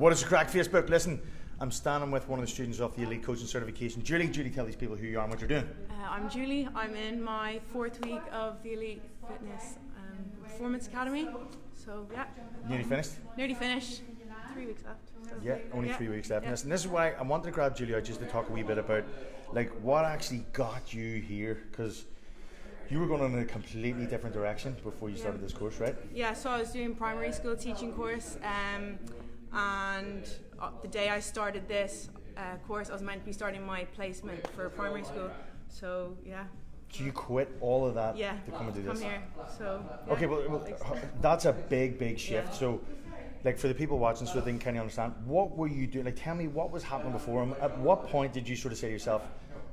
What is the crack, Facebook? Listen, I'm standing with one of the students of the Elite Coaching Certification. Julie, tell these people who you are and what you're doing. I'm Julie. I'm in my 4th week of the Elite Fitness Performance Academy. So, yeah. Nearly finished? Nearly finished. 3 weeks left. So. Yeah, only 3 weeks left. Yeah. And this is why I wanted to grab Julie out just to talk a wee bit about like what actually got you here, because you were going in a completely different direction before you started this course, right? Yeah, so I was doing primary school teaching course, and the day I started this course, I was meant to be starting my placement for primary school. So yeah. So you quit all of that Yeah, to come and do this? come here. So yeah. Okay, well that's a big shift. Yeah. So, like for the people watching, so they can kind of understand, what were you doing? Like, tell me what was happening before. And at what point did you sort of say to yourself,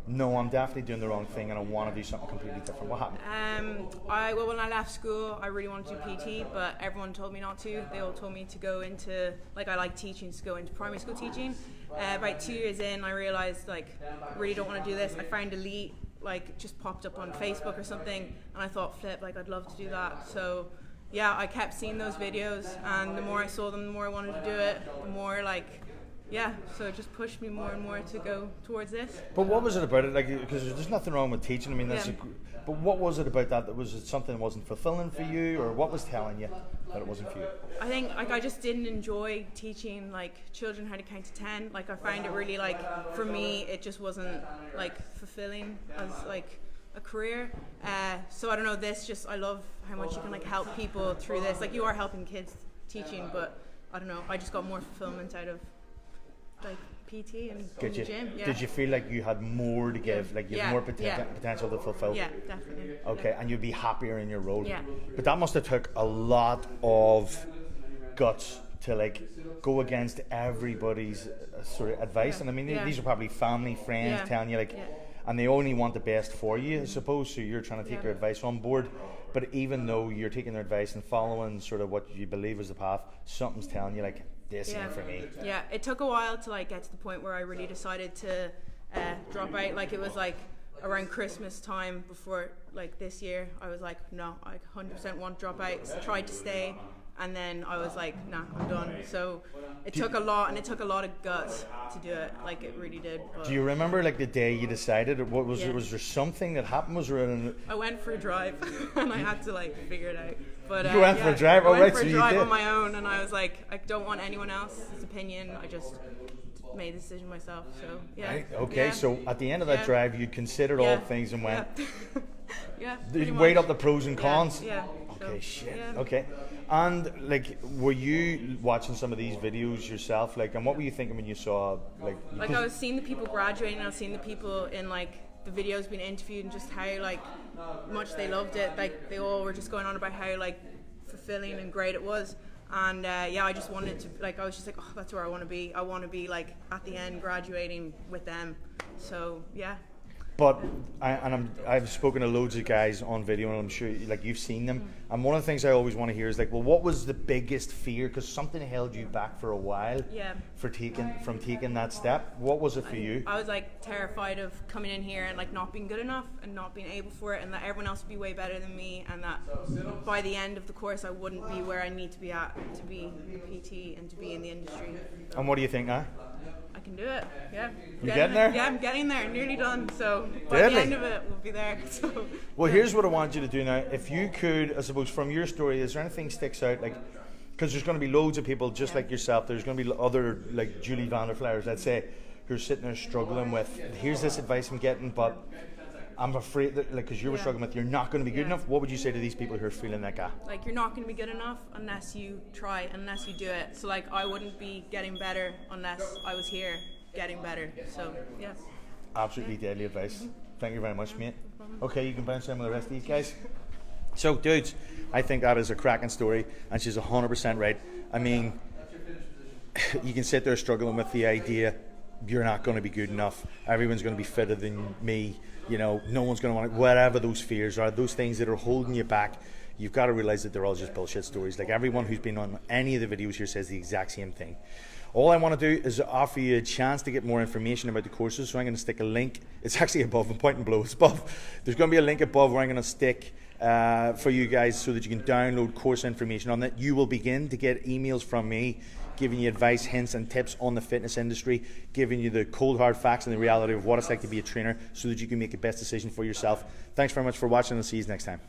no, I'm definitely doing the wrong thing and I want to do something completely different? What happened? Well, when I left school, I really wanted to do PT, but everyone told me not to. They all told me to go into, like, I like teaching, to go into primary school teaching. About 2 years in, I realized, like, I really don't want to do this. I found Elite, like, just popped up on Facebook or something, and I thought, flip, like, I'd love to do that. So yeah, I kept seeing those videos, and the more I saw them, the more I wanted to do it, the more, like, yeah, so it just pushed me more and more to go towards this. But what was it about it? Like, because there's nothing wrong with teaching. I mean, that's Yeah. but what was it about that? Was it something that wasn't fulfilling for you, or what was telling you that it wasn't for you? I think, like, I just didn't enjoy teaching, like, children how to count to 10. Like, I found it really, like, for me, it just wasn't, like, fulfilling as, like, a career. So I don't know, I love how much you can, like, help people through this. Like, you are helping kids teaching, but I don't know, I just got more fulfillment out of, like, PT and in the gym. Yeah. Did you feel like you had more to give, like you had more potential to fulfill? Yeah, definitely. Okay, and you'd be happier in your role. Yeah. But that must have took a lot of guts to, like, go against everybody's sort of advice. And I mean, these are probably family, friends telling you, like, and they only want the best for you, I suppose. So you're trying to take their advice on board. But even though you're taking their advice and following sort of what you believe is the path, something's telling you, like, this ain't for me. Yeah, it took a while to, like, get to the point where I really decided to drop out. Like, it was like around Christmas time before, like, this year, I was like, no, I 100% want to drop out. So I tried to stay, and then I was like, nah, I'm done. So it took a lot, and it took a lot of guts to do it. Like, it really did. But do you remember, like, the day you decided? What was it? Was there something that happened? Was there I went for a drive, and I had to, like, figure it out. But you went for a drive? I went for a drive on my own, and I was like, I don't want anyone else's opinion. I just made the decision myself. So yeah. Right. Okay. So at the end of that drive, you considered all things and went. Yeah. You weighed up the pros and cons. Yeah. Okay. So, Shit. yeah. Okay. And, like, were you watching some of these videos yourself? Like, and what were you thinking when you saw, like? Like, I was seeing the people graduating, I was seeing the people in, like, the videos being interviewed, and just how, like, much they loved it. Like, they all were just going on about how, like, fulfilling and great it was. And I just wanted to, like, I was just like, oh, that's where I want to be. I want to be, like, at the end graduating with them. So yeah. But I've spoken to loads of guys on video, and I'm sure, like, you've seen them. And one of the things I always want to hear is, like, well, what was the biggest fear? Because something held you back for a while. Yeah. From taking that step. What was it for you? I was, like, terrified of coming in here and, like, not being good enough and not being able for it, and that everyone else would be way better than me, and that by the end of the course I wouldn't be where I need to be at to be a PT and to be in the industry. And what do you think now? I can do it. Yeah. You getting there? Yeah, I'm getting there. Nearly done. So by the end of it, we'll be there. So. Well, here's what I want you to do now. If you could, I suppose, from your story, is there anything sticks out, like? Because there's going to be loads of people just like yourself. There's going to be other, like Julie Vanderflyers, let's say, who are sitting there struggling with, here's this advice I'm getting, but I'm afraid that, like, because you were struggling with, you're not going to be good enough. What would you say to these people who are feeling that gap? Like, you're not going to be good enough unless you try, unless you do it. So, like, I wouldn't be getting better unless I was here getting better. So, yeah. Absolutely deadly advice. Thank you very much, mate. Okay, you can bounce in with the rest of these guys. So, dudes, I think that is a cracking story, and she's 100% right. I mean, you can sit there struggling with the idea you're not going to be good enough. Everyone's going to be fitter than me. You know, no one's going to want it. Whatever those fears are, those things that are holding you back, you've got to realize that they're all just bullshit stories. Like, everyone who's been on any of the videos here says the exact same thing. All I want to do is offer you a chance to get more information about the courses. So I'm going to stick a link. It's actually above, I'm pointing below. It's above. There's going to be a link above where I'm going to stick for you guys so that you can download course information on that. You will begin to get emails from me giving you advice, hints and tips on the fitness industry, giving you the cold hard facts and the reality of what it's like to be a trainer so that you can make the best decision for yourself. Thanks very much for watching, and see you next time.